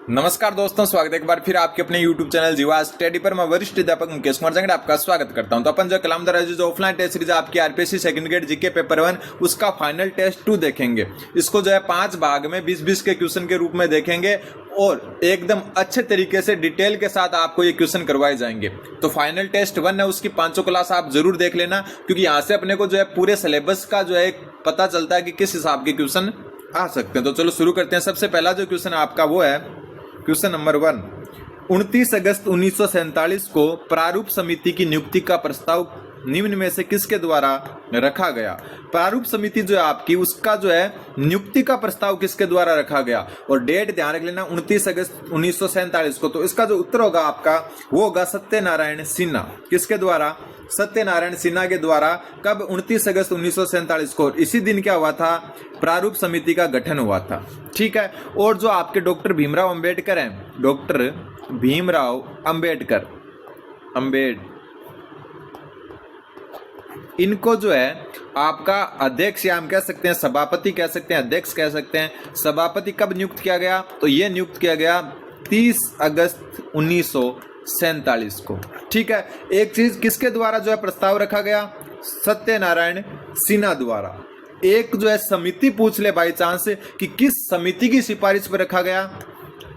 नमस्कार दोस्तों, स्वागत है एक बार फिर आपके अपने YouTube चैनल जीवा स्टडी पर। मैं वरिष्ठ अध्यापक मुकेश कुमार जंगड़ आपका स्वागत करता हूं। तो अपन जो कलाम दराज जो ऑफलाइन टेस्ट सीरीज आपकी RPSC second grade GK paper 1 उसका फाइनल टेस्ट 2 देखेंगे। इसको जो है 5 भाग में 20-20 के क्वेश्चन के रूप में देखेंगे और एकदम अच्छे तरीके से डिटेल के साथ आपको ये क्वेश्चन करवाए जाएंगे। तो फाइनल टेस्ट 1 है, उसकी 5 क्लास आप जरूर देख लेना, क्योंकि यहाँ से अपने को जो है पूरे सिलेबस का जो है पता चलता है कि किस हिसाब के क्वेश्चन आ सकते हैं। तो चलो शुरू करते हैं। सबसे पहला जो क्वेश्चन आपका वो है क्वेश्चन नंबर 1। 29 अगस्त 1947 को प्रारूप समिति की नियुक्ति का प्रस्ताव निम्न में से किसके द्वारा रखा गया। प्रारूप समिति जो है आपकी, उसका जो है नियुक्ति का प्रस्ताव किसके द्वारा रखा गया, और डेट ध्यान रख लेना 29 अगस्त 1947 को। तो इसका जो उत्तर होगा आपका वो होगा सत्यनारायण सिन्हा। किसके द्वारा? सत्यनारायण सिन्हा के द्वारा। कब? 29 अगस्त 1947 को। इसी दिन क्या हुआ था? प्रारूप समिति का गठन हुआ था। ठीक है। और जो आपके डॉक्टर भीमराव अंबेडकर हैं, डॉक्टर भीमराव अंबेडकर इनको जो है आपका अध्यक्ष या हम कह सकते हैं सभापति कह सकते हैं, अध्यक्ष कह सकते हैं। सभापति कब नियुक्त किया गया? तो ये नियुक्त किया गया 30 अगस्त 1947 को। ठीक है। एक चीज किसके द्वारा जो है प्रस्ताव रखा गया? सत्यनारायण सिन्हा द्वारा। एक जो है समिति पूछ ले बाई चांस कि किस समिति की सिफारिश पर रखा गया,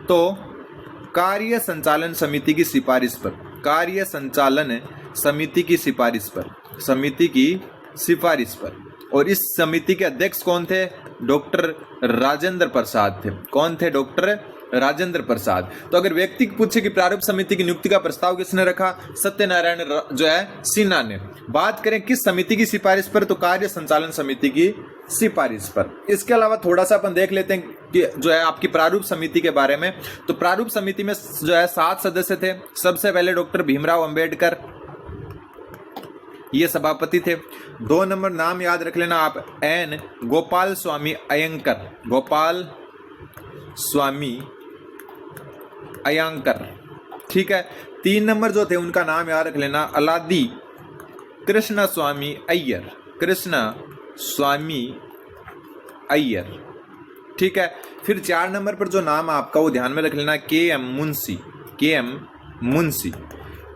तो कार्य संचालन समिति की सिफारिश पर। कार्य संचालन समिति की सिफारिश पर, समिति की सिफारिश पर। और इस समिति के अध्यक्ष कौन थे? डॉक्टर राजेंद्र प्रसाद थे। कौन थे? डॉक्टर राजेंद्र प्रसाद। तो अगर व्यक्ति पूछे कि प्रारूप समिति की नियुक्ति का प्रस्ताव किसने रखा? सत्यनारायण जो है सिन्हा ने। बात करें किस समिति की सिफारिश पर, तो कार्य संचालन समिति की सिफारिश पर। इसके अलावा थोड़ा सा अपन देख लेते हैं कि जो है आपकी प्रारूप समिति के बारे में। तो प्रारूप समिति में जो है 7 सदस्य थे। सबसे पहले डॉक्टर भीमराव अंबेडकर, ये सभापति थे। 2 नंबर नाम याद रख लेना आप, एन गोपाल स्वामी अयंकर। गोपाल स्वामी अयंकर। ठीक है। 3 नंबर जो थे उनका नाम याद रख लेना, अलादी कृष्ण स्वामी अय्यर। कृष्ण स्वामी अय्यर। ठीक है। फिर 4 नंबर पर जो नाम आपका वो ध्यान में रख लेना, के एम मुंशी। के एम मुंशी।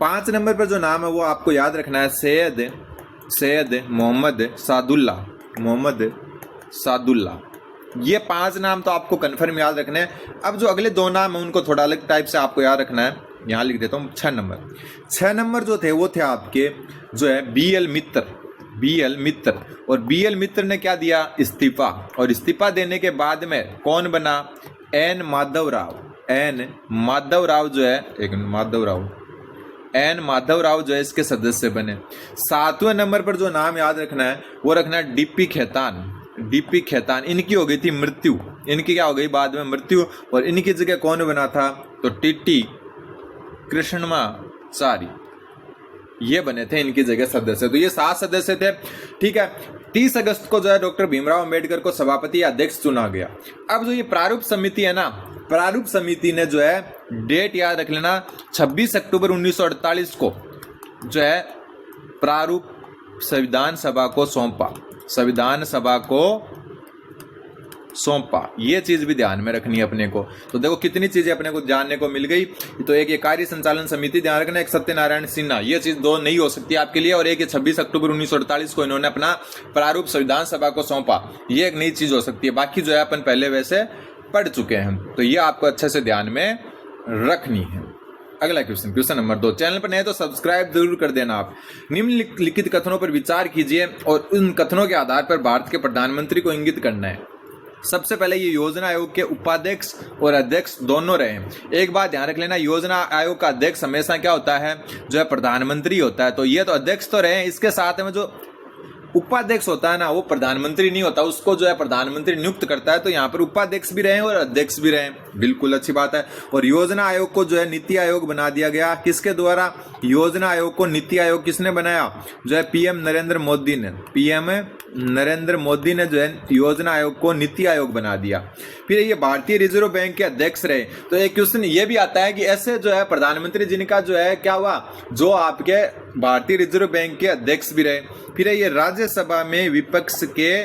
5 नंबर पर जो नाम है वो आपको याद रखना है, सैयद मोहम्मद सादुल्ला। मोहम्मद सादुल्ला। ये 5 नाम तो आपको कंफर्म याद रखने हैं। अब जो अगले 2 नाम है उनको थोड़ा अलग टाइप से आपको याद रखना है। यहाँ लिख देता हूँ 6 नंबर जो थे वो थे आपके जो है BL मित्र। और BL मित्र ने क्या दिया? इस्तीफा। और इस्तीफा देने के बाद में कौन बना? एन माधव राव जो है, एन माधव राव जो है इसके सदस्य बने। 7वें नंबर पर जो नाम याद रखना है वो रखना है DP खेतान। इनकी हो गई थी मृत्यु। इनकी क्या हो गई? बाद में मृत्यु। और इनकी जगह कौन बना था? तो TT कृष्णमाचारी, ये बने थे इनकी जगह सदस्य। तो ये 7 सदस्य थे। ठीक है। 30 अगस्त को जो है डॉक्टर भीमराव अंबेडकर को सभापति या अध्यक्ष चुना गया। अब जो ये प्रारूप समिति है ना, प्रारूप समिति ने जो है डेट याद रख लेना, 26 अक्टूबर 1948 को जो है प्रारूप संविधान सभा को सौंपा। ये चीज भी ध्यान में रखनी है अपने को। तो देखो कितनी चीजें अपने को जानने को मिल गई। तो एक ये कार्य संचालन समिति ध्यान रखना, एक सत्यनारायण सिन्हा, ये चीज 2 नहीं हो सकती आपके लिए। और एक ये 26 अक्टूबर 1948 को इन्होंने अपना प्रारूप संविधान सभा को सौंपा, ये एक नई चीज हो सकती है। बाकी जो है अपन पहले वैसे पढ़ चुके हैं। तो ये आपको अच्छे से ध्यान में रखनी है। अगला क्वेश्चन नंबर 2। चैनल पर नए तो सब्सक्राइब जरूर कर देना आप। निम्नलिखित कथनों पर विचार कीजिए और उन कथनों के आधार पर भारत के प्रधानमंत्री को इंगित करना है। सबसे पहले ये योजना आयोग के उपाध्यक्ष और अध्यक्ष दोनों रहे। एक बात ध्यान रख लेना, योजना आयोग का अध्यक्ष हमेशा क्या होता है? जो है प्रधानमंत्री होता है। तो ये तो अध्यक्ष तो रहे, इसके साथ में जो उपाध्यक्ष होता है ना वो प्रधानमंत्री नहीं होता, उसको जो है प्रधानमंत्री नियुक्त करता है। तो यहाँ पर उपाध्यक्ष भी रहे और अध्यक्ष भी रहे, बिल्कुल अच्छी बात है। और योजना आयोग को जो है नीति आयोग बना दिया गया। किसके द्वारा? योजना आयोग को नीति आयोग किसने बनाया? जो है PM नरेंद्र मोदी ने जो है योजना आयोग को नीति आयोग बना दिया। फिर ये भारतीय रिजर्व बैंक के अध्यक्ष रहे। तो एक क्वेश्चन ये भी आता है कि ऐसे जो है प्रधानमंत्री जिनका जो है क्या हुआ, जो आपके भारतीय रिजर्व बैंक के अध्यक्ष भी रहे। फिर ये राज्यसभा में विपक्ष के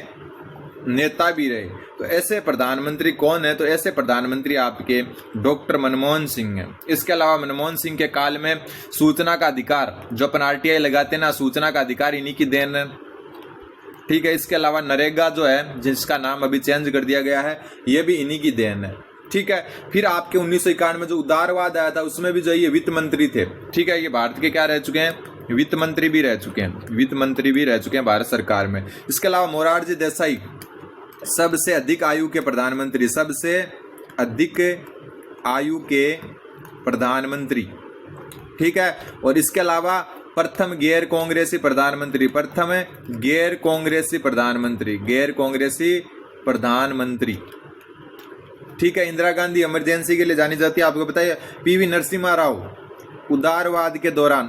नेता भी रहे। तो ऐसे प्रधानमंत्री कौन है? तो ऐसे प्रधानमंत्री आपके डॉक्टर मनमोहन सिंह हैं। इसके अलावा मनमोहन सिंह के काल में सूचना का अधिकार, जो अपन RTI लगाते हैं ना, सूचना का अधिकार इन्हीं की देन है, ठीक है। इसके अलावा नरेगा जो है, जिसका नाम अभी चेंज कर दिया गया है, ये भी इन्हीं की देन है, ठीक है। फिर आपके 1951 में जो उदारवाद आया था, उसमें भी जो ये वित्त मंत्री थे, ठीक है। ये भारत के क्या रह चुके हैं? वित्त मंत्री भी रह चुके हैं, वित्त मंत्री भी रह चुके हैं भारत सरकार में। इसके अलावा मोरारजी देसाई सबसे अधिक आयु के प्रधानमंत्री, सबसे अधिक आयु के प्रधानमंत्री, ठीक है। और इसके अलावा प्रथम गैर कांग्रेसी प्रधानमंत्री, प्रथम गैर कांग्रेसी प्रधानमंत्री, गैर कांग्रेसी प्रधानमंत्री, ठीक है। इंदिरा गांधी इमरजेंसी के लिए जानी जाती है, आपको बताइए। PV नरसिम्हा राव उदारवाद के दौरान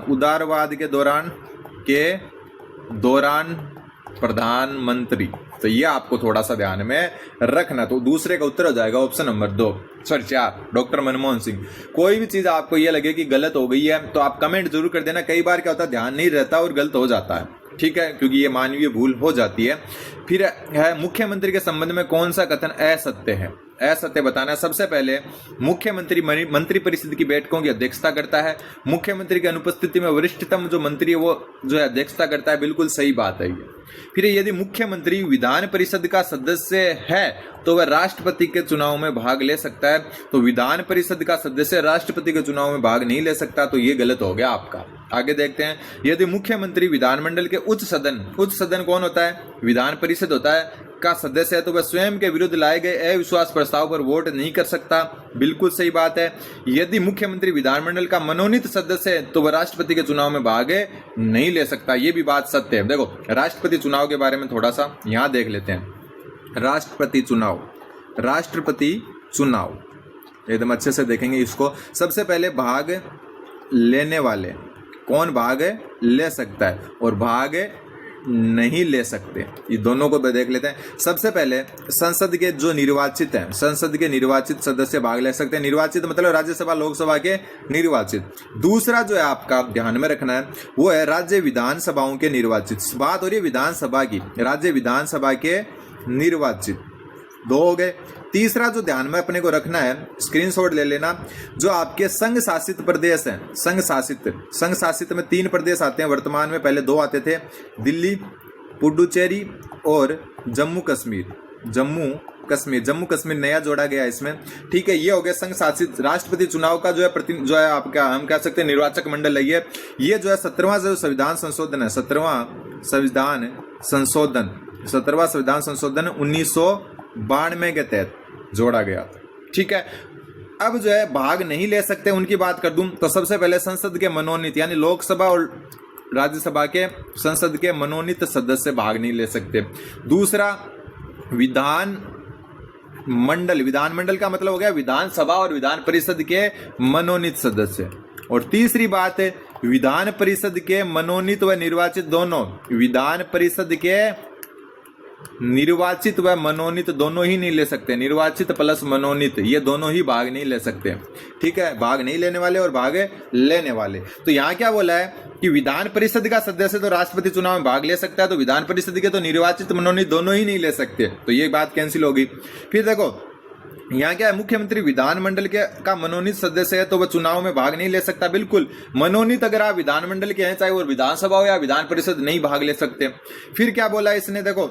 प्रधानमंत्री। तो ये आपको थोड़ा सा ध्यान में रखना। तो दूसरे का उत्तर हो जाएगा option number 2, sorry 4, doctor Manmohan Singh. कोई भी चीज आपको ये लगे कि गलत हो गई है तो आप कमेंट जरूर कर देना। कई बार क्या होता है, ध्यान नहीं रहता और गलत हो जाता है, ठीक है, क्योंकि ये मानवीय भूल हो जाती है। फिर है मुख्यमंत्री के संबंध में कौन सा कथन असत्य है? असत्य बताना है। सबसे पहले मुख्यमंत्री मंत्रिपरिषद की बैठकों की अध्यक्षता करता है। मुख्यमंत्री की अनुपस्थिति में वरिष्ठतम जो मंत्री है वो जो है अध्यक्षता करता है, बिल्कुल सही बात है ये। फिर यदि मुख्यमंत्री विधान परिषद का सदस्य है तो वह राष्ट्रपति के चुनाव में भाग ले सकता है। तो विधान परिषद का सदस्य राष्ट्रपति के चुनाव में भाग नहीं ले सकता, तो ये गलत हो गया आपका। आगे देखते हैं। यदि मुख्यमंत्री विधानमंडल के उच्च सदन कौन होता है? विधान परिषद होता है, का सदस्य है, तो वह स्वयं के विरुद्ध लाए गए अविश्वास प्रस्ताव पर वोट नहीं कर सकता, बिल्कुल सही बात है। यदि मुख्यमंत्री विधानमंडल का मनोनीत सदस्य है तो वह राष्ट्रपति के चुनाव में भाग नहीं ले सकता, ये भी बात सत्य है। देखो, राष्ट्रपति चुनाव के बारे में थोड़ा सा यहाँ देख लेते हैं। राष्ट्रपति चुनाव एकदम अच्छे से देखेंगे इसको। सबसे पहले भाग लेने वाले कौन भाग ले सकता है और भाग नहीं ले सकते, ये दोनों को देख लेते हैं। सबसे पहले संसद के जो निर्वाचित हैं, संसद के निर्वाचित सदस्य भाग ले सकते हैं। निर्वाचित मतलब राज्यसभा लोकसभा के निर्वाचित। दूसरा जो है आपका ध्यान में रखना है वो है राज्य विधानसभाओं के निर्वाचित। बात हो रही है विधानसभा की, राज्य विधानसभा के निर्वाचित, 2 हो गए। तीसरा जो ध्यान में अपने को रखना है, स्क्रीनशॉट ले लेना, जो आपके संघ शासित प्रदेश हैं, संघ शासित में 3 प्रदेश आते हैं वर्तमान में, पहले 2 आते थे, दिल्ली, पुडुचेरी और जम्मू कश्मीर नया जोड़ा गया इसमें, ठीक है। ये हो गया संघ शासित। राष्ट्रपति चुनाव का जो है आपका हम कह सकते हैं निर्वाचक मंडल है ये जो है 17वां जो संविधान संशोधन है, 17वां संविधान संशोधन 1992 के तहत जोड़ा गया, ठीक है। अब जो है भाग नहीं ले सकते उनकी बात कर दूं तो सबसे पहले संसद के मनोनीत यानी लोकसभा और राज्यसभा के संसद के मनोनीत सदस्य भाग नहीं ले सकते। दूसरा विधानमंडल का मतलब हो गया विधानसभा और विधान परिषद के मनोनीत सदस्य। और तीसरी बात है विधान परिषद के मनोनीत व निर्वाचित दोनों, विधान परिषद के निर्वाचित व मनोनीत दोनों ही नहीं ले सकते, निर्वाचित प्लस मनोनीत ये दोनों ही भाग नहीं ले सकते, ठीक है। भाग नहीं लेने वाले और भाग लेने वाले। तो यहाँ क्या बोला है कि विधान परिषद का सदस्य तो राष्ट्रपति चुनाव में भाग ले सकता है, तो विधान परिषद के तो निर्वाचित मनोनीत दोनों ही नहीं ले सकते, तो ये बात कैंसिल होगी। फिर देखो यहाँ क्या है, मुख्यमंत्री विधानमंडल का मनोनीत सदस्य है तो वह चुनाव में भाग नहीं ले सकता, बिल्कुल। मनोनीत अगर आप विधानमंडल के हैं, चाहे वो विधानसभा हो या विधान परिषद, नहीं भाग ले सकते। फिर क्या बोला इसने, देखो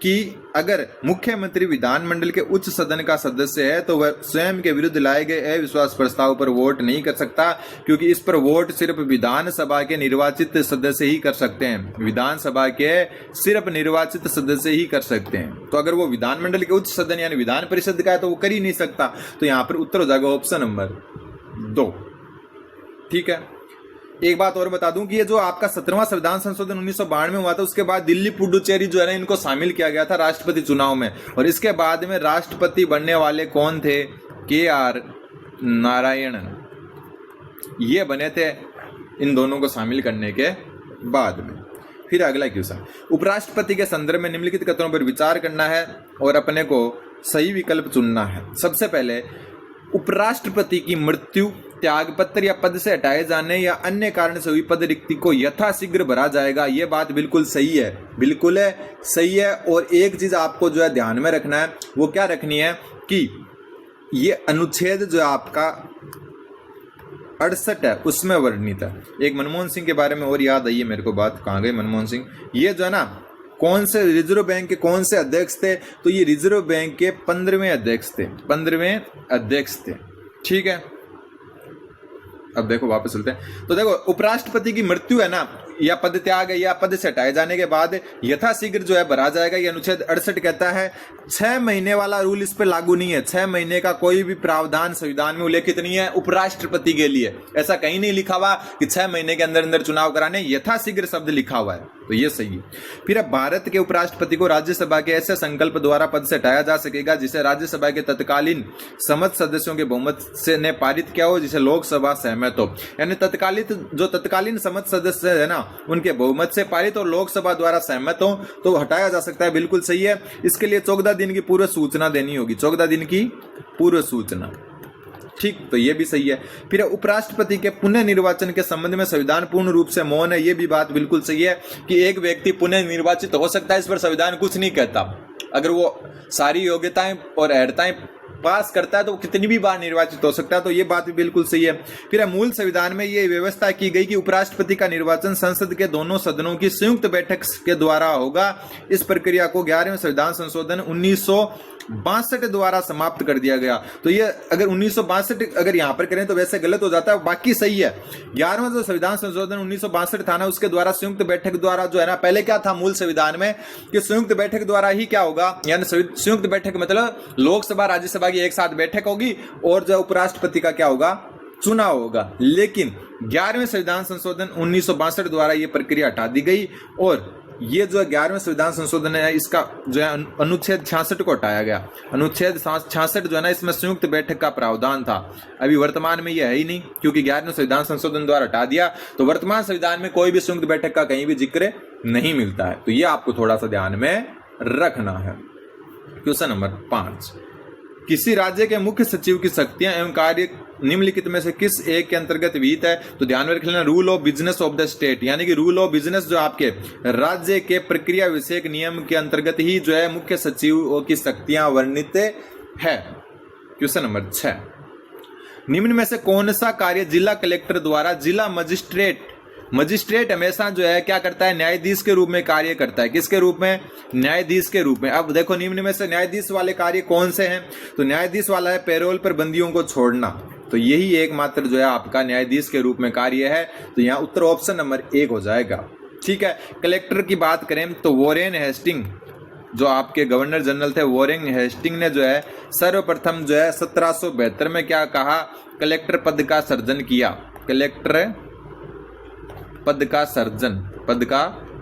कि अगर मुख्यमंत्री विधानमंडल के उच्च सदन का सदस्य है तो वह स्वयं के विरुद्ध लाए गए अविश्वास प्रस्ताव पर वोट नहीं कर सकता, क्योंकि इस पर वोट सिर्फ विधानसभा के निर्वाचित सदस्य ही कर सकते हैं, विधानसभा के सिर्फ निर्वाचित सदस्य ही कर सकते हैं। तो अगर वो विधानमंडल के उच्च सदन यानी विधान परिषद का है तो वो कर ही नहीं सकता। तो यहाँ पर उत्तर हो जाएगा ऑप्शन नंबर 2, ठीक है। एक बात और बता दूं कि ये जो आपका 17वां संविधान संशोधन 1992 में हुआ था, उसके बाद दिल्ली पुडुचेरी जो है ना, इनको शामिल किया गया था राष्ट्रपति चुनाव में। और इसके बाद में राष्ट्रपति बनने वाले कौन थे? KR नारायणन, ये बने थे इन दोनों को शामिल करने के बाद में। फिर अगला क्वेश्चन, उपराष्ट्रपति के संदर्भ में निम्नलिखित कथनों पर विचार करना है और अपने को सही विकल्प चुनना है। सबसे पहले उपराष्ट्रपति की मृत्यु, त्यागपत्र या पद से हटाए जाने या अन्य कारण से हुई पद रिक्ति को यथाशीघ्र भरा जाएगा। ये बात बिल्कुल सही है, बिल्कुल सही है। और एक चीज आपको जो है ध्यान में रखना है, वो क्या रखनी है कि ये अनुच्छेद जो है आपका 68 है उसमें वर्णित है। एक मनमोहन सिंह के बारे में और याद आई है मेरे को बात, कहाँ गए मनमोहन सिंह, ये जो है ना कौन से रिजर्व बैंक के कौन से अध्यक्ष थे, तो ये रिजर्व बैंक के 15वें अध्यक्ष थे, 15वें अध्यक्ष थे। ठीक है, अब देखो वापस चलते हैं। तो देखो उपराष्ट्रपति की मृत्यु है ना, या पद त्याग या पद से हटाए जाने के बाद यथाशीघ्र जो है भरा जाएगा। ये अनुच्छेद 68 कहता है। 6 महीने वाला रूल इस पे लागू नहीं है। 6 महीने का कोई भी प्रावधान संविधान में उल्लेखित नहीं है उपराष्ट्रपति के लिए। ऐसा कहीं नहीं लिखा हुआ कि 6 महीने के अंदर अंदर चुनाव कराने, यथाशीघ्र शब्द लिखा हुआ है, तो ये सही है। फिर अब भारत के उपराष्ट्रपति को राज्यसभा के ऐसे संकल्प द्वारा पद से हटाया जा सकेगा जिसे राज्यसभा के तत्कालीन संसद सदस्यों के बहुमत से ने पारित किया हो, जिसे लोकसभा सहमत हो। यानी तत्कालीन संसद सदस्य है ना, उनके बहुमत से पारित और लोकसभा द्वारा सहमत हो तो हटाया जा सकता है। बिल्कुल सही है। इसके लिए 14 दिन की पूर्व सूचना देनी होगी, 14 दिन की पूर्व सूचना। ठीक, तो ये भी सही है। फिर उपराष्ट्रपति के पुनः निर्वाचन के संबंध में संविधान पूर्ण रूप से मौन है। ये भी बात बिल्कुल सही है कि एक व्यक्ति पुनः निर्वाचित हो सकता है, इस पर संविधान कुछ नहीं कहता। अगर वो सारी योग्यताएं और अर्हताएं पास करता है तो कितनी भी बार निर्वाचित हो सकता है, तो ये बात भी बिल्कुल सही है। फिर मूल संविधान में ये व्यवस्था की गई कि उपराष्ट्रपति का निर्वाचन संसद के दोनों सदनों की संयुक्त बैठक के द्वारा होगा। इस प्रक्रिया को 11वें संविधान संशोधन 1962 द्वारा समाप्त कर दिया गया। तो ये अगर 1962 अगर यहाँ पर करें तो वैसे गलत हो जाता है, बाकी सही है। 11वां जो संविधान संशोधन 1962 था ना, उसके द्वारा संयुक्त बैठक द्वारा जो है ना, पहले क्या था मूल संविधान में कि संयुक्त बैठक द्वारा ही क्या होगा, यानी संयुक्त बैठक मतलब लोकसभा राज्यसभा की एक साथ बैठक होगी और जो उपराष्ट्रपति का क्या होगा, चुनाव होगा। लेकिन 11वें संविधान संशोधन 1962 द्वारा ये प्रक्रिया हटा दी गई और ये जो 11वें संविधान संशोधन है इसका जो है अनुच्छेद 66 को हटाया गया। अनुच्छेद 66 जो है ना, इसमें संयुक्त बैठक का प्रावधान था। अभी वर्तमान में ये है ही नहीं, क्योंकि 11वें संविधान संशोधन द्वारा हटा दिया, तो वर्तमान संविधान में कोई भी संयुक्त बैठक का कहीं भी जिक्र नहीं मिलता है। तो ये आपको थोड़ा सा ध्यान में रखना है। क्वेश्चन नंबर 5, किसी राज्य के मुख्य सचिव की शक्तियां एवं कार्य निम्नलिखित में से किस एक के अंतर्गत विहित है? तो ध्यान में रख लेना, rule of business of the state, यानी कि रूल ऑफ बिजनेस जो आपके राज्य के प्रक्रिया विषयक नियम के अंतर्गत ही जो है मुख्य सचिव की शक्तियां वर्णित है। क्वेश्चन नंबर 6, निम्न में से कौन सा कार्य जिला कलेक्टर द्वारा जिला मजिस्ट्रेट हमेशा जो है क्या करता है, न्यायाधीश के रूप में कार्य करता है। किसके रूप में? न्यायाधीश के रूप में। अब देखो निम्न में से न्यायाधीश वाले कार्य कौन से हैं? तो न्यायाधीश वाला है पैरोल पर बंदियों को छोड़ना। तो यही एकमात्र जो है आपका न्यायाधीश के रूप में कार्य है। तो यहाँ उत्तर ऑप्शन नंबर 1 हो जाएगा। ठीक है। कलेक्टर की बात करें तो वॉरेन हेस्टिंग जो आपके गवर्नर जनरल थे, वॉरेन हेस्टिंग ने जो है सर्वप्रथम जो है 1772 में क्या कहा, कलेक्टर पद का सर्जन किया। कलेक्टर पद का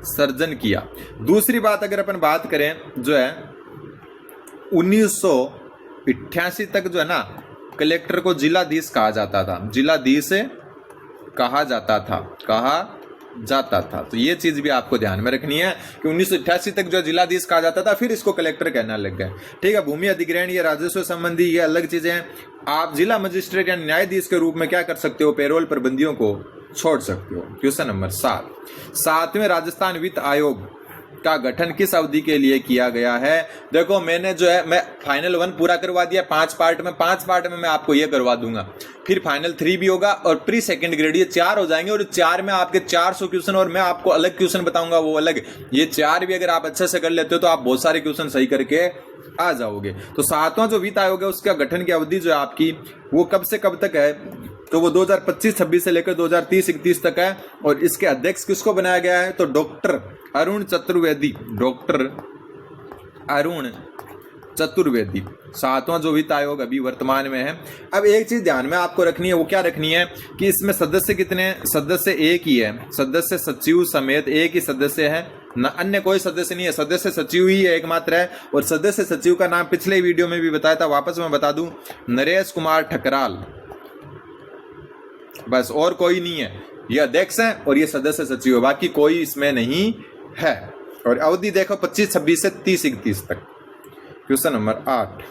सर्जन किया। दूसरी बात अगर अपन बात करें जो है 1988 तक जो है ना, कलेक्टर को जिलाधीश कहा जाता था, जिलाधीश कहा जाता था। तो ये चीज भी आपको ध्यान में रखनी है कि 1988 तक जो जिलाधीश कहा जाता था, फिर इसको कलेक्टर कहना लग गए। ठीक है। भूमि अधिग्रहण ये राजस्व संबंधी ये अलग चीजें हैं। आप जिला मजिस्ट्रेट या न्यायाधीश के रूप में क्या कर सकते हो, पेरोल पर बंदियों को छोड़ सकते हो। क्वेश्चन नंबर 7, 7वें राजस्थान वित्त आयोग का गठन किस अवधि के लिए किया गया है? देखो मैंने जो है मैं फाइनल 1 पूरा करवा दिया 5 पार्ट में, 5 पार्ट में मैं आपको ये करवा दूंगा। फिर फाइनल 3 भी होगा और प्री सेकंड ग्रेड, ये 4 हो जाएंगे और 4 में आपके 400 क्वेश्चन और मैं आपको अलग क्वेश्चन बताऊंगा वो अलग। ये 4 भी अगर आप अच्छे से कर लेते हो तो आप बहुत सारे क्वेश्चन सही करके आ जाओगे। तो 7वां जो वित्त आयोग है उसका गठन की अवधि जो है आपकी वो कब से कब तक है? तो वो 2025-26 से लेकर 2030-31 तक है। और इसके अध्यक्ष किसको बनाया गया है? तो डॉक्टर अरुण चतुर्वेदी 7वां जो वित्त आयोग अभी वर्तमान में है। अब एक चीज ध्यान में आपको रखनी है, वो क्या रखनी है कि इसमें सदस्य कितने? सदस्य एक ही है, सदस्य सचिव समेत एक ही सदस्य है ना, अन्य कोई सदस्य नहीं है। सदस्य सचिव ही है एकमात्र है। और सदस्य सचिव का नाम पिछले वीडियो में भी बताया था, वापस मैं बता दूं, नरेश कुमार ठकराल, बस और कोई नहीं है। ये अध्यक्ष है और ये सदस्य सचिव है, बाकी कोई इसमें नहीं है। और अवधि देखो 25-26 से 30-31 तक। क्वेश्चन नंबर 8,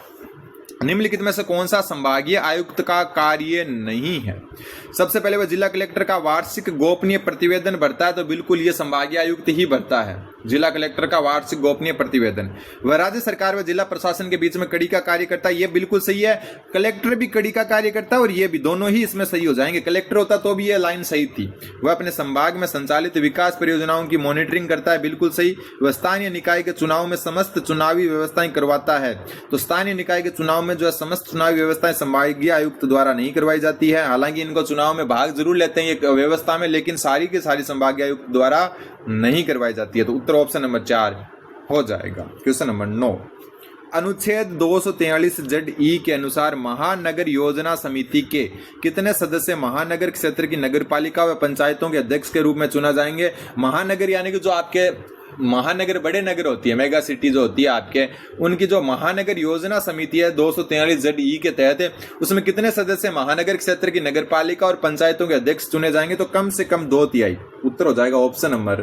निम्नलिखित में से कौन सा संभागीय आयुक्त का कार्य नहीं है? सबसे पहले वह जिला कलेक्टर का वार्षिक गोपनीय प्रतिवेदन भरता है, तो बिल्कुल ये संभागीय आयुक्त ही भरता है, जिला कलेक्टर का वार्षिक गोपनीय प्रतिवेदन। वह राज्य सरकार व जिला प्रशासन के बीच में कड़ी का कार्य करता है, ये बिल्कुल सही है। कलेक्टर भी कड़ी का कार्य करता है और ये भी, दोनों ही इसमें सही हो जाएंगे। कलेक्टर होता तो भी ये लाइन सही थी। वह अपने संभाग में संचालित विकास परियोजनाओं की मॉनिटरिंग करता है, बिल्कुल सही। वह स्थानीय निकाय के चुनाव में समस्त चुनावी व्यवस्थाएं करवाता है, तो स्थानीय निकाय के चुनाव में जो है समस्त चुनावी व्यवस्थाएं संभागीय आयुक्त द्वारा नहीं करवाई जाती है। हालांकि इनको चुनाव में भाग जरूर लेते हैं ये व्यवस्था में, लेकिन सारी की सारी संभागीय आयुक्त द्वारा नहीं करवाई जाती है। तो उत्तर ऑप्शन नंबर 4 हो जाएगा। क्वेश्चन नंबर 9, अनुच्छेद 243 ZE के अनुसार महानगर योजना समिति के कितने सदस्य महानगर क्षेत्र की नगरपालिका व पंचायतों के अध्यक्ष के रूप में चुना जाएंगे? महानगर यानी कि जो आपके महानगर, बड़े नगर होती है, मेगा सिटी जो होती है आपके, उनकी जो महानगर योजना समिति है 243 ZE के तहत, उसमें कितने सदस्य महानगर क्षेत्र की नगरपालिका और पंचायतों के अध्यक्ष चुने जाएंगे? तो कम से कम 2/3। उत्तर हो जाएगा ऑप्शन नंबर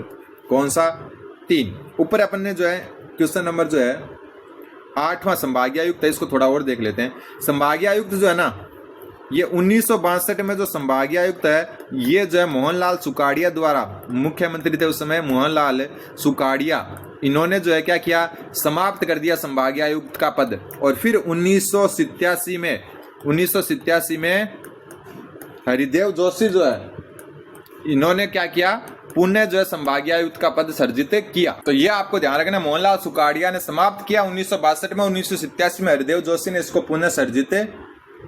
कौन सा? 3। ऊपर अपन ने जो है क्वेश्चन नंबर जो है 8वां संभागीय आयुक्त है, इसको थोड़ा और देख लेते हैं। संभागीय आयुक्त जो है ना, ये 1962 में जो संभागीय आयुक्त है, ये जो है मोहनलाल सुकाड़िया द्वारा, मुख्यमंत्री थे उस समय मोहनलाल सुकाड़िया, इन्होंने जो है क्या किया, समाप्त कर दिया संभागीय आयुक्त का पद। और फिर 1987 में हरिदेव जोशी जो है, इन्होंने क्या किया, पुनः जो है संभागीय आयुक्त का पद सर्जित किया। तो ये आपको ध्यान रखना, मोहनलाल सुकाड़िया ने समाप्त किया 1962 में, 1987 में हरिदेव जोशी ने इसको पुनः सर्जित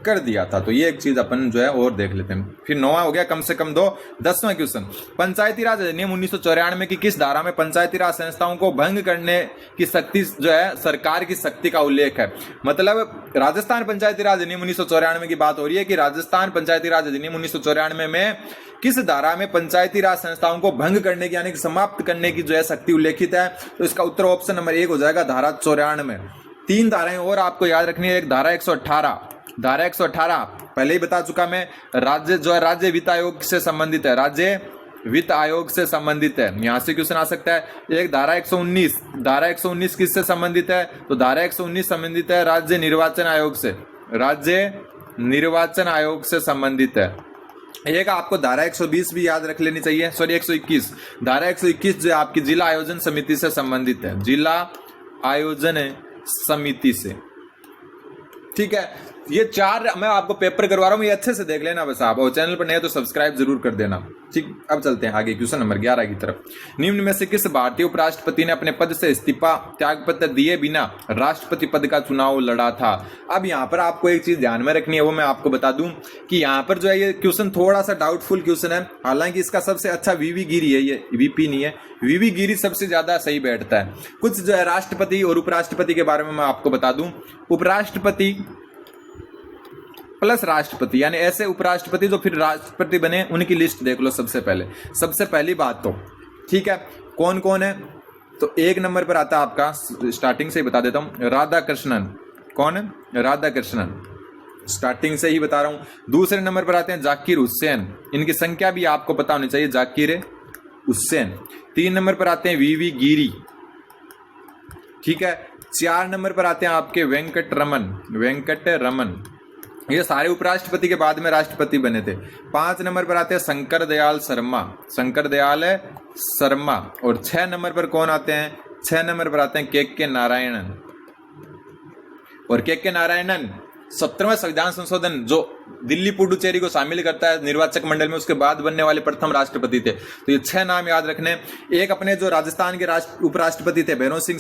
कर दिया था। तो ये एक चीज अपन जो है और देख लेते हैं। फिर 9वां हो गया, कम से कम 2। 10वां क्वेश्चन, पंचायती राज अधिनियम 1994 की किस धारा में पंचायती राज संस्थाओं को भंग करने की शक्ति जो है सरकार की शक्ति का उल्लेख है? मतलब राजस्थान पंचायती राज अधिनियम 1994 की बात हो रही है कि राजस्थान पंचायती राज अधिनियम 1994 में किस धारा में पंचायती राज संस्थाओं को भंग करने की यानी कि समाप्त करने की जो है शक्ति उल्लेखित है? तो इसका उत्तर ऑप्शन नंबर 1 हो जाएगा, धारा 94। 3 धाराएं और आपको याद रखनी है। एक धारा 118, धारा 118 पहले ही बता चुका मैं, राज्य जो है राज्य वित्त आयोग से संबंधित है, राज्य वित्त आयोग से संबंधित है, यहां से क्वेश्चन आ सकता है। एक धारा 119, धारा 119 किससे संबंधित है? तो धारा 119 संबंधित है राज्य निर्वाचन आयोग से, राज्य निर्वाचन आयोग से संबंधित है। एक आपको धारा 120 भी याद रख लेनी चाहिए, सॉरी 121, धारा 121 जो आपकी जिला आयोजन समिति से संबंधित है, जिला आयोजन समिति से। ठीक है, ये 4 मैं आपको पेपर करवा रहा हूँ, ये अच्छे से देख लेना बस आप, और चैनल पर नए तो सब्सक्राइब जरूर कर देना। ठीक, अब चलते हैं आगे क्वेश्चन नंबर 11 की तरफ। निम्न में से किस भारतीय उपराष्ट्रपति ने अपने पद से इस्तीफा त्यागपत्र दिए बिना राष्ट्रपति पद का चुनाव लड़ा था? अब यहाँ पर आपको एक चीज ध्यान में रखनी है, वो मैं आपको बता दूं कि यहाँ पर जो है ये क्वेश्चन थोड़ा सा डाउटफुल क्वेश्चन है। हालांकि इसका सबसे अच्छा वीवी गिरी है, ये वीपी नहीं है, वीवी गिरी सबसे ज्यादा सही बैठता है। कुछ जो है राष्ट्रपति और उपराष्ट्रपति के बारे में मैं आपको बता दूं। उपराष्ट्रपति प्लस राष्ट्रपति यानी ऐसे उपराष्ट्रपति जो फिर राष्ट्रपति बने, उनकी लिस्ट देख लो सबसे पहले। सबसे पहली बात तो ठीक है, कौन कौन है? तो 1 नंबर पर आता है आपका, स्टार्टिंग से ही बता देता हूं, राधा कृष्णन। कौन है? राधा कृष्णन, स्टार्टिंग से ही बता रहा हूं। दूसरे नंबर पर आते हैं जाकिर हुसैन, इनकी संख्या भी आपको पता होनी चाहिए, जाकिर हुसैन। 3 नंबर पर आते हैं वीवी गिरी। ठीक है, 4 नंबर पर आते हैं आपके वेंकट रमन। ये सारे उपराष्ट्रपति के बाद में राष्ट्रपति बने थे। 5 नंबर पर आते हैं शंकर दयाल शर्मा। और 6 नंबर पर कौन आते हैं? 6 नंबर पर आते हैं के नारायणन। और के नारायणन 17वें संविधान संशोधन जो दिल्ली पुडुचेरी को शामिल करता है निर्वाचक मंडल में, उसके बाद बनने वाले प्रथम राष्ट्रपति थे। तो ये 6 नाम याद रखने। एक अपने जो राजस्थान के उपराष्ट्रपति थे भैरों सिंह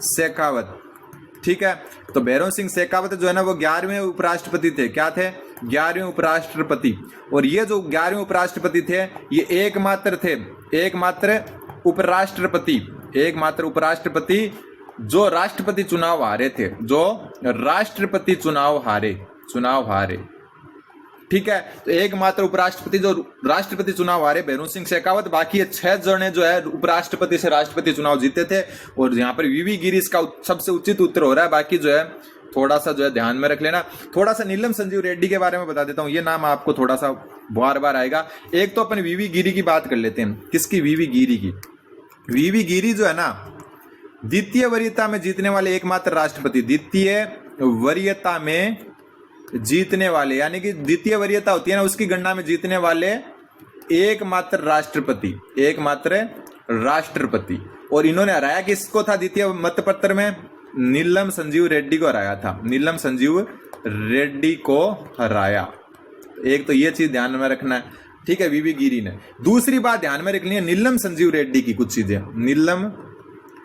शेखावत। ठीक है, तो भैरों सिंह शेखावत जो है ना, वो 11वें उपराष्ट्रपति थे। क्या थे? 11वें उपराष्ट्रपति। और ये जो 11वें उपराष्ट्रपति थे, ये एकमात्र उपराष्ट्रपति जो राष्ट्रपति चुनाव हारे। ठीक है, तो एकमात्र उपराष्ट्रपति जो राष्ट्रपति चुनाव हारे भैरों सिंह शेखावत। बाकी ये 6 जने जो है उपराष्ट्रपति से राष्ट्रपति चुनाव जीते थे। और यहाँ पर वीवी गिरी का सबसे उचित उत्तर हो रहा है। बाकी जो है थोड़ा सा जो है ध्यान में रख लेना। थोड़ा सा नीलम संजीव रेड्डी के बारे में बता देता हूँ, ये नाम आपको थोड़ा सा बार आएगा। एक तो अपन वीवी गिरी की बात कर लेते हैं। किसकी? वीवी गिरी की। वीवी गिरी जो है ना, द्वितीय वरीयता में जीतने वाले एकमात्र राष्ट्रपति, द्वितीय वरीयता में जीतने वाले, यानी कि द्वितीय वरीयता होती है ना, उसकी गणना में जीतने वाले एकमात्र राष्ट्रपति, एकमात्र राष्ट्रपति। और इन्होंने हराया किसको था द्वितीय मतपत्र में? नीलम संजीव रेड्डी को हराया था, नीलम संजीव रेड्डी को हराया। एक तो ये चीज ध्यान में रखना है, ठीक है, वीवी गिरी ने। दूसरी बात ध्यान में रखनी है नीलम संजीव रेड्डी की कुछ चीजें, नीलम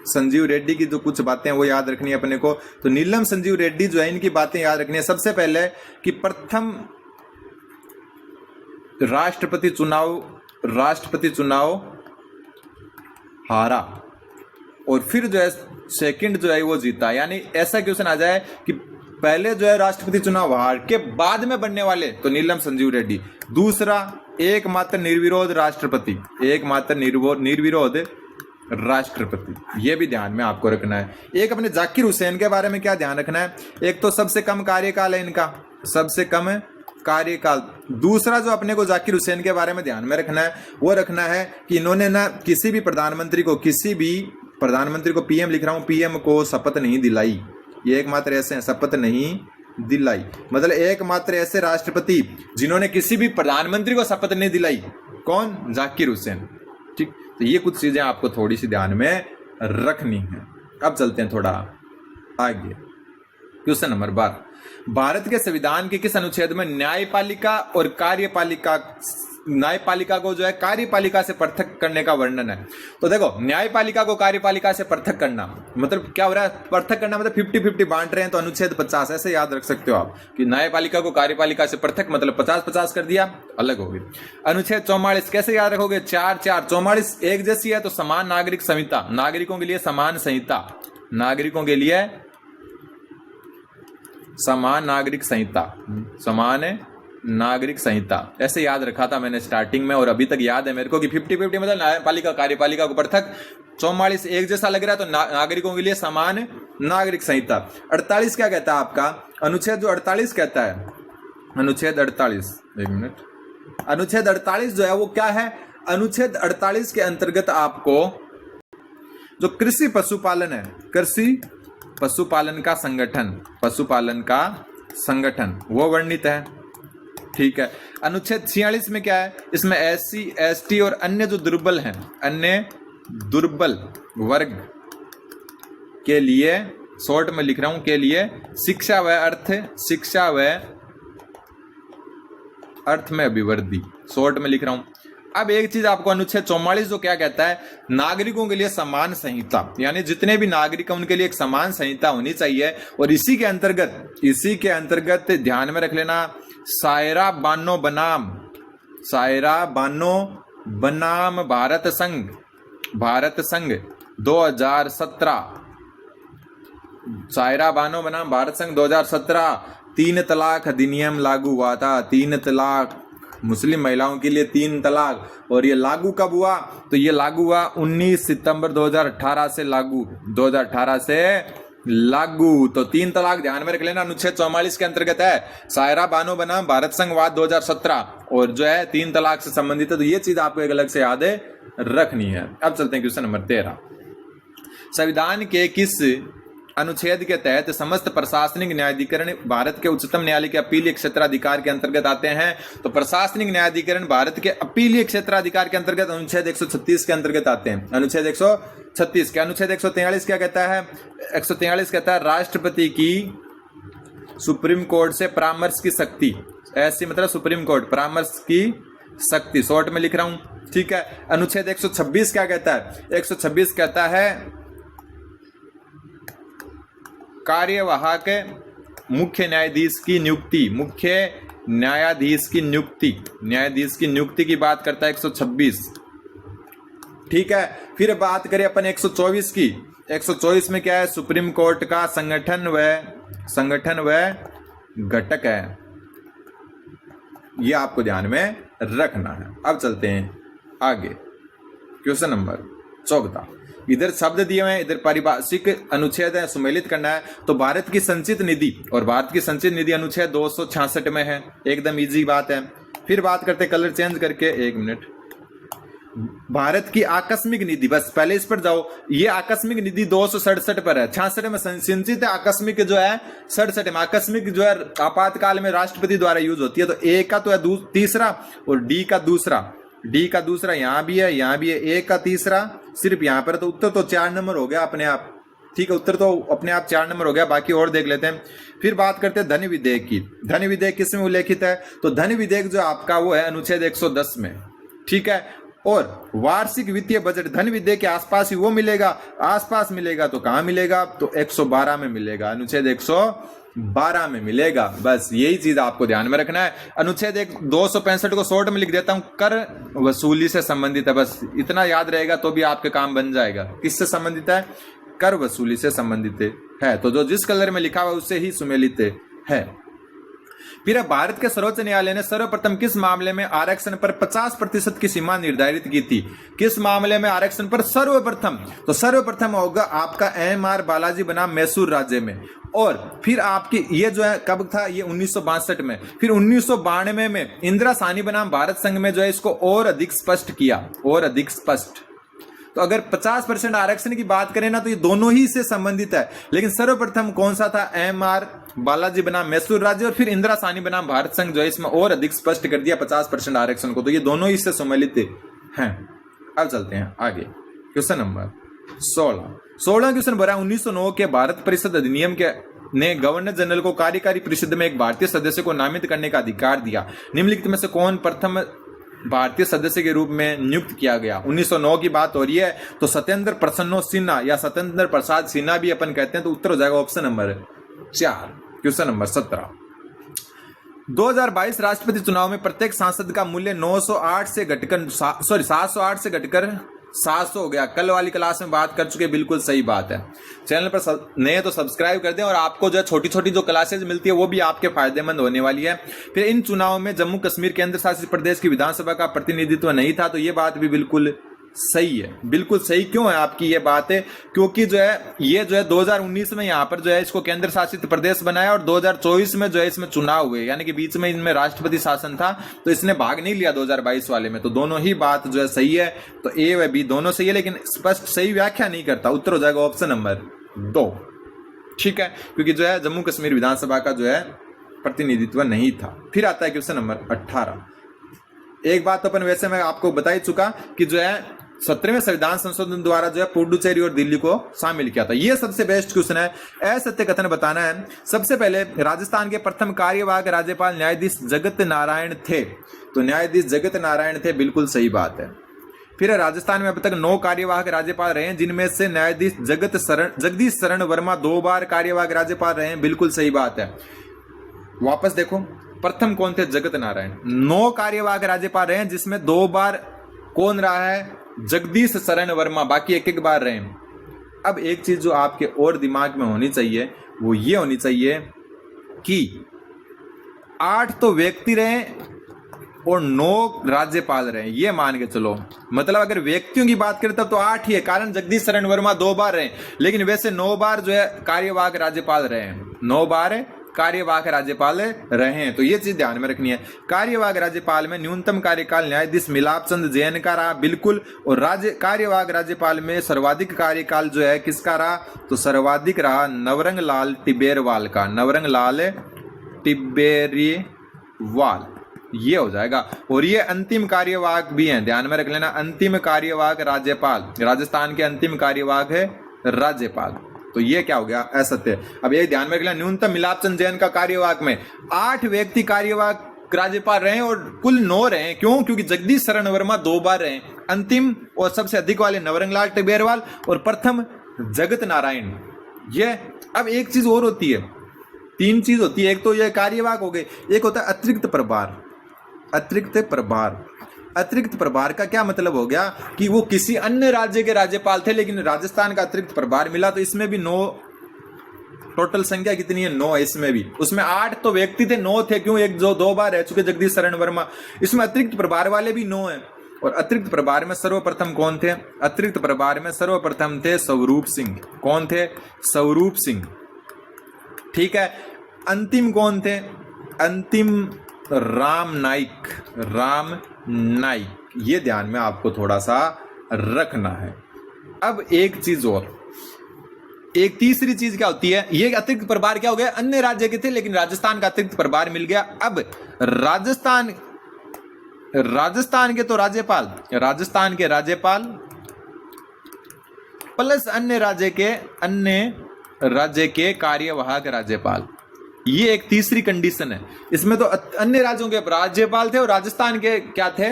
संजीव रेड्डी की जो कुछ बातें वो याद रखनी है अपने को। तो नीलम संजीव रेड्डी जो है, इनकी बातें याद रखनी है। सबसे पहले कि प्रथम राष्ट्रपति चुनाव हारा और फिर जो है सेकंड जो है वो जीता। यानी ऐसा क्वेश्चन आ जाए कि पहले जो है राष्ट्रपति चुनाव हार के बाद में बनने वाले, तो नीलम संजीव रेड्डी। दूसरा, एकमात्र निर्विरोध राष्ट्रपति, एकमात्र निर्विरोध राष्ट्रपति, ये भी ध्यान में आपको रखना है। एक अपने जाकिर हुसैन के बारे में क्या ध्यान रखना है? एक तो सबसे कम कार्यकाल है इनका, सबसे कम कार्यकाल। दूसरा जो अपने को जाकिर हुसैन के बारे में ध्यान में रखना है वो रखना है कि इन्होंने ना किसी भी प्रधानमंत्री को पीएम लिख रहा हूं, पीएम को शपथ नहीं दिलाई। ये एकमात्र ऐसे शपथ नहीं दिलाई, मतलब एकमात्र ऐसे राष्ट्रपति जिन्होंने किसी भी प्रधानमंत्री को शपथ नहीं दिलाई। कौन? जाकिर हुसैन। ठीक, तो ये कुछ चीजें आपको थोड़ी सी ध्यान में रखनी है। अब चलते हैं थोड़ा आगे। क्वेश्चन नंबर 12, भारत के संविधान के किस अनुच्छेद में न्यायपालिका और न्यायपालिका को जो है कार्यपालिका से पृथक करने का वर्णन है? तो देखो, न्यायपालिका को कार्यपालिका से पृथक करना मतलब क्या हो रहा है? पृथक करना मतलब 50-50 बांट रहे हैं, तो अनुच्छेद 50 ऐसे याद रख सकते हो आप कि न्यायपालिका को कार्यपालिका से पृथक मतलब 50-50 कर दिया, अलग हो गई। अनुच्छेद 44 कैसे याद रखोगे? 4-4, 44 एक जैसी है तो समान नागरिक संहिता, नागरिकों के लिए समान संहिता, नागरिकों के लिए समान नागरिक संहिता, समान नागरिक संहिता, ऐसे याद रखा था मैंने स्टार्टिंग में और अभी तक याद है मेरे को कि 50-50 मतलब न्यायपालिका कार्यपालिका को पृथक। 44 एक जैसा लग रहा है तो नागरिकों के लिए समान नागरिक संहिता। 48 क्या कहता है आपका? अनुच्छेद जो 48 कहता है, अनुच्छेद 48, एक मिनट, अनुच्छेद 48 जो है वो क्या है? अनुच्छेद 48 के अंतर्गत आपको जो कृषि पशुपालन है, कृषि पशुपालन का संगठन वो वर्णित है। ठीक है। अनुच्छेद 46 में क्या है? इसमें SC ST और अन्य जो दुर्बल हैं, अन्य दुर्बल वर्ग के लिए, शॉर्ट में लिख रहा हूं, के लिए शिक्षा व अर्थ में अभिवृद्धि, शॉर्ट में लिख रहा हूं। अब एक चीज आपको अनुच्छेद 44 जो क्या कहता है? नागरिकों के लिए समान संहिता, यानी जितने भी नागरिक हैं उनके लिए एक समान संहिता होनी चाहिए। और इसी के अंतर्गत ध्यान में रख लेना, सायरा बानो बनाम भारत संघ 2017, सायरा बानो बनाम भारत संघ 2017 3 तलाक अधिनियम लागू हुआ था। 3 तलाक, मुस्लिम महिलाओं के लिए 3 तलाक। और ये लागू कब हुआ? तो ये लागू हुआ 19 सितंबर 2018 से लागू, 2018 से लागू। तो 3 तलाक ध्यान में रख लेना, अनुच्छेद 44 के अंतर्गत है। सायरा बानो बनाम भारत संघवाद 2017 और जो है 3 तलाक से संबंधित है। तो ये चीज आपको एक अलग से याद रखनी है। अब चलते हैं क्वेश्चन नंबर 13, संविधान के किस अनुच्छेद के तहत समस्त प्रशासनिक न्यायाधिकरण भारत के उच्चतम न्यायालय के अपीलीय क्षेत्राधिकार के अंतर्गत आते हैं? तो प्रशासनिक न्यायाधिकरण भारत के अपीलीय क्षेत्राधिकार के अंतर्गत अनुच्छेद 136 के अंतर्गत आते हैं। अनुच्छेद 136 के अनुच्छेद 143 क्या कहता है? 143 कहता है राष्ट्रपति की सुप्रीम कोर्ट से परामर्श की शक्ति, ऐसी मतलब सुप्रीम कोर्ट परामर्श की शक्ति, शॉर्ट में लिख रहा हूं। ठीक है। अनुच्छेद 126 क्या कहता है? 126 कहता है कार्यवाहक मुख्य न्यायाधीश की नियुक्ति की बात करता है 126। ठीक है। फिर बात करें अपन 124 की। 124 में क्या है? सुप्रीम कोर्ट का संगठन व घटक है। यह आपको ध्यान में रखना है। अब चलते हैं आगे, क्वेश्चन नंबर 14। इधर शब्द दिए हुए हैं, इधर पारिभाषिक अनुच्छेद है, सुमेलित करना है। तो भारत की संचित निधि, और भारत की संचित निधि अनुच्छेद 266 में है। एकदम इजी बात है। फिर बात करते कलर चेंज करके, एक मिनट, भारत की आकस्मिक निधि, बस पहले इस पर जाओ, ये आकस्मिक निधि 267 पर है, 66 में संचित है, आकस्मिक जो है 67 में, आकस्मिक जो है आपातकाल में राष्ट्रपति द्वारा यूज होती है। तो ए का तो है तीसरा और डी का दूसरा यहां भी है, यहां भी है, ए का तीसरा सिर्फ यहां पर। तो उत्तर तो 4 नंबर हो गया अपने आप, ठीक है, उत्तर तो अपने आप 4 नंबर हो गया। बाकी और देख लेते हैं। फिर बात करते हैं धन विधेयक की। धन विधेयक किस में उल्लेखित है? तो धन विधेयक जो आपका वो है अनुच्छेद 110 में, ठीक है। और वार्षिक वित्तीय बजट धन विधेयक के आसपास ही वो मिलेगा, आसपास मिलेगा तो कहां मिलेगा? तो 112 में मिलेगा, अनुच्छेद 112 में मिलेगा। बस यही चीज आपको ध्यान में रखना है। अनुच्छेद 265 को शॉर्ट में लिख देता हूं, कर वसूली से संबंधित है, बस इतना याद रहेगा तो भी आपके काम बन जाएगा। किससे संबंधित है? कर वसूली से संबंधित है। तो जो जिस कलर में लिखा हुआ उससे ही सुमेलित है। फिर भारत के सर्वोच्च न्यायालय ने सर्वप्रथम किस मामले में आरक्षण पर 50% की सीमा निर्धारित की थी? किस मामले में आरक्षण पर सर्वप्रथम? तो सर्वप्रथम होगा आपका MR बालाजी बनाम मैसूर राज्य में। और फिर आपकी ये जो है कब था? ये 1962 में। फिर 1992 में इंदिरा साहनी बनाम भारत संघ में जो है इसको और अधिक स्पष्ट किया, और अधिक स्पष्ट। तो अगर 50% आरक्षण की बात करें ना तो ये दोनों ही से संबंधित है, लेकिन सर्वप्रथम कौन सा था? MR बालाजी बनाम मैसूर राज्य, और फिर इंदिरा साहनी बनाम भारत संघ जो है इसमें और अधिक स्पष्ट कर दिया 50% आरक्षण को। तो ये दोनों ही से सम्मिलित हैं। अब चलते हैं आगे। क्वेश्चन नंबर 16 क्वेश्चन भरा 1909 के भारत परिषद अधिनियम के ने गवर्नर जनरल को कार्यकारी परिषद में एक भारतीय सदस्य को नामित करने का अधिकार दिया। निम्नलिखित में से कौन प्रथम भारतीय सदस्य के रूप में नियुक्त किया गया? 1909 की बात हो रही है, तो सत्येंद्र प्रसन्नो सिन्हा या सत्येंद्र प्रसाद सिन्हा भी अपन कहते हैं। तो उत्तर हो जाएगा ऑप्शन नंबर 4। क्वेश्चन नंबर 17 2022 राष्ट्रपति चुनाव में प्रत्येक सांसद का मूल्य 708 से घटकर 700 हो गया। कल वाली क्लास में बात कर चुके, बिल्कुल सही बात है। चैनल पर नए तो सब्सक्राइब कर दें, और आपको जो छोटी छोटी जो क्लासेज मिलती है वो भी आपके फायदेमंद होने वाली है। फिर इन चुनाव में जम्मू कश्मीर केंद्र शासित प्रदेश की विधानसभा का प्रतिनिधित्व नहीं था, तो ये बात भी बिल्कुल सही है, बिल्कुल सही। क्यों है आपकी ये बात है? क्योंकि जो है ये जो है 2019 में यहाँ पर जो है इसको केंद्र शासित प्रदेश बनाया, और 2024 में जो है इसमें चुनाव हुए, यानी कि बीच में इनमें राष्ट्रपति शासन था, तो इसने भाग नहीं लिया 2022 वाले में। तो दोनों ही बात जो है सही है। तो ए व बी दोनों सही है, लेकिन स्पष्ट सही व्याख्या नहीं करता। उत्तर हो जाएगा ऑप्शन नंबर 2, ठीक है, क्योंकि जो है जम्मू कश्मीर विधानसभा का जो है प्रतिनिधित्व नहीं था। फिर आता है क्वेश्चन नंबर 18। एक बात तो अपन वैसे मैं आपको बता ही चुका कि जो है 17वें संविधान संशोधन द्वारा जो है पुडुचेरी और दिल्ली को शामिल किया था। ये सबसे बेस्ट क्वेश्चन है। असत्य कथन बताना है। सबसे पहले राजस्थान के प्रथम कार्यवाहक राज्यपाल न्यायाधीश जगत नारायण थे, तो न्यायाधीश जगत नारायण थे, बिल्कुल सही बात है। फिर राजस्थान में अब तक 9 कार्यवाहक राज्यपाल रहे हैं, जिनमें से न्यायाधीश जगदीश शरण वर्मा 2 बार कार्यवाहक राज्यपाल रहे हैं, बिल्कुल सही बात है। वापस देखो, प्रथम कौन थे? जगत नारायण। 9 कार्यवाहक राज्यपाल रहे हैं, जिसमें 2 बार कौन रहा है? जगदीश शरण वर्मा, बाकी एक बार रहे। अब एक चीज जो आपके और दिमाग में होनी चाहिए वो ये होनी चाहिए कि 8 तो व्यक्ति रहे और 9 राज्यपाल रहे, ये मान के चलो। मतलब अगर व्यक्तियों की बात करें तब तो 8 ही है, कारण जगदीश शरण वर्मा 2 बार रहे, लेकिन वैसे 9 बार जो है कार्यवाहक राज्यपाल रहे हैं, 9 बार कार्यवाहक राज्यपाल रहे हैं। तो ये चीज ध्यान में रखनी है। कार्यवाहक राज्यपाल में न्यूनतम कार्यकाल न्यायाधीश मिलाप चंद जैन का रहा, बिल्कुल। और कार्यवाहक राज्यपाल में सर्वाधिक कार्यकाल जो है किसका रहा? तो सर्वाधिक रहा नवरंग लाल टिब्बेरवाल का, नवरंग लाल टिब्बेरवाल, ये हो जाएगा। और ये अंतिम कार्यवाहक भी हैं, ध्यान में रख लेना। अंतिम कार्यवाहक राज्यपाल, राजस्थान के अंतिम कार्यवाहक है राज्यपाल। तो ये क्या हो गया? असत्य। अब ये ध्यान में रखना, न्यूनतम मिलाप चंद जैन का कार्यवाहक में 8 व्यक्ति कार्यवाहक राज्यपाल रहे और कुल 9 रहे। क्यों? क्योंकि जगदीश शरण वर्मा 2 बार रहे, अंतिम और सबसे अधिक वाले नवरंग लाल टिब्बेरवाल, और प्रथम जगत नारायण। ये अब एक चीज और होती है, 3 चीज होती है। एक तो ये कार्यवाहक हो गए, एक होता है अतिरिक्त प्रभार। अतिरिक्त प्रभार, अतिरिक्त प्रभार का क्या मतलब हो गया कि वो किसी अन्य राज्य के राज्यपाल थे, लेकिन राजस्थान का अतिरिक्त प्रभार मिला। तो इसमें भी 9, टोटल संख्या कितनी है? 9 है इसमें भी। उसमें 8 तो व्यक्ति थे, 9 थे। क्यों? एक जो 2 बार रह चुके जगदीश शरण वर्मा। इसमें अतिरिक्त प्रभार वाले भी 9 है। और अतिरिक्त प्रभार में सर्वप्रथम कौन थे? अतिरिक्त प्रभार में सर्वप्रथम थे स्वरूप सिंह। कौन थे? स्वरूप सिंह, ठीक है। अंतिम कौन थे? अंतिम राम नाइक, राम नाइक, ये ध्यान में आपको थोड़ा सा रखना है। अब एक चीज और, एक तीसरी चीज क्या होती है, ये अतिरिक्त प्रभार क्या हो गया, अन्य राज्य के थे लेकिन राजस्थान का अतिरिक्त प्रभार मिल गया। अब राजस्थान के तो राज्यपाल, राजस्थान के राज्यपाल प्लस अन्य राज्य के कार्यवाहक राज्यपाल, ये एक तीसरी कंडीशन है। इसमें तो अन्य राज्यों के राज्यपाल थे और राजस्थान के क्या थे,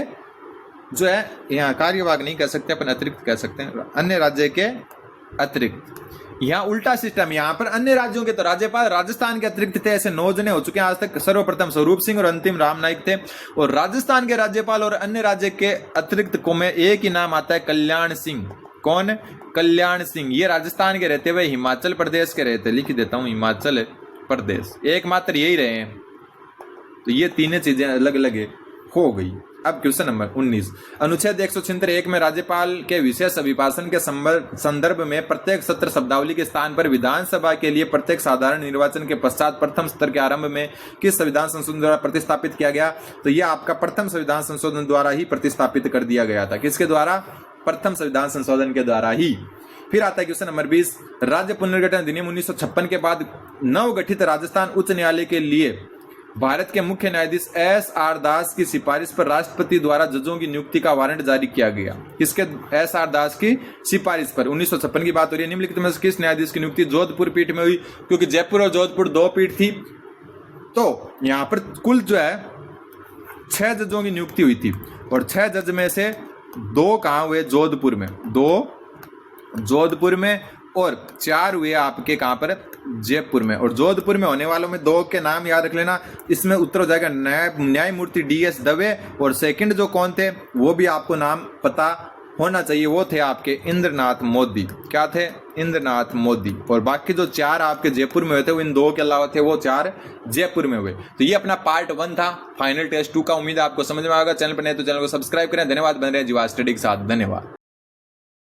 जो है यहाँ कार्यवाहक नहीं कह सकते अपन, अतिरिक्त कह सकते हैं, अन्य राज्य के अतिरिक्त। यहाँ उल्टा सिस्टम, यहाँ पर अन्य राज्यों के तो राज्यपाल, राजस्थान के अतिरिक्त थे, ऐसे 9 जने हो चुके हैं आज तक। सर्वप्रथम स्वरूप सिंह और अंतिम राम नाईक थे। और राजस्थान के राज्यपाल और अन्य राज्य के अतिरिक्त को में एक ही नाम आता है, कल्याण सिंह। कौन? कल्याण सिंह। ये राजस्थान के रहते हुए हिमाचल प्रदेश के रहते, लिख देता हूं हिमाचल प्रदेश, एकमात्र यही रहे हैं। तो ये तीनों चीजें अलग अलग हो गई। अब क्वेश्चन नंबर 19, अनुच्छेद 176 में राज्यपाल के विशेष अभिभाषण के संदर्भ में प्रत्येक सत्र शब्दावली के स्थान पर विधानसभा के लिए प्रत्येक साधारण निर्वाचन के पश्चात प्रथम स्तर के आरंभ में किस संविधान संशोधन द्वारा प्रतिस्थापित किया गया? तो यह आपका प्रथम संविधान संशोधन द्वारा ही प्रतिस्थापित कर दिया गया था। किसके द्वारा? प्रथम संविधान संशोधन के द्वारा ही। फिर आता है क्वेश्चन नंबर 20, राज्य पुनर्गठन अधिनियम 1956 के बाद नवगठित राजस्थान उच्च न्यायालय के लिए भारत के मुख्य न्यायाधीश S.R. दास की सिफारिश पर राष्ट्रपति द्वारा जजों की नियुक्ति का वारंट जारी किया गया। किसके? S.R. दास की सिफारिश पर 1956 की बात हो रही है। निम्नलिखित में से किस न्यायाधीश की नियुक्ति जोधपुर पीठ में हुई? क्योंकि जयपुर और जोधपुर 2 पीठ थी, तो यहां पर कुल जो है 6 जजों की नियुक्ति हुई थी और 6 जज में से 2 कहां हुए? जोधपुर में, 2 जोधपुर में और 4 हुए आपके कहां पर? जयपुर में। और जोधपुर में होने वालों में 2 के नाम याद रख लेना, इसमें उत्तर हो जाएगा न्यायमूर्ति D.S. दवे, और सेकंड जो कौन थे वो भी आपको नाम पता होना चाहिए, वो थे आपके इंद्रनाथ मोदी। क्या थे? इंद्रनाथ मोदी। और बाकी जो 4 आपके जयपुर में हुए थे वो इन 2 के अलावा थे, वो 4 जयपुर में हुए। तो ये अपना पार्ट 1 था फाइनल टेस्ट 2 का। उम्मीद है आपको समझ में आएगा। चैनल पर नहीं तो चैनल को सब्सक्राइब करें। धन्यवाद। बन रहे जीवा स्टडी के साथ। धन्यवाद।